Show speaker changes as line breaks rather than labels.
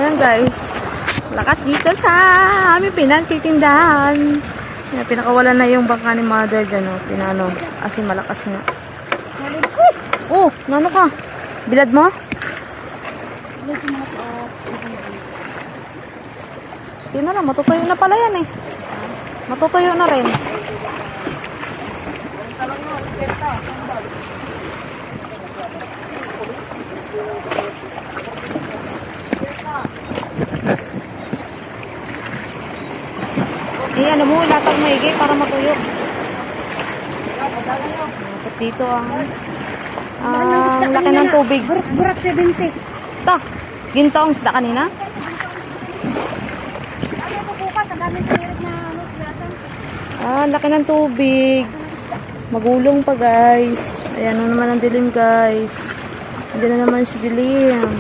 Ayan guys. Lakas dito sa aming pinagtitindahan. Ayan, pinakawalan na yung bangka ni mother dyan. Oh. Pinano. Asin malakas nga. Oh, nano ka? Bilad mo? Hindi na lang. Matutuyo na pala yan eh. Matutuyo na rin. Ano mo, latag maigi para matuyo. Dapat dito ang laki ng tubig.
Burak 70.
Ito, gintong isda kanina.
Ano ko bukas, ang daming kalirit na
Laki ng tubig. Magulong pa guys. Ayan naman ang dilim guys. Hindi na naman si dilim.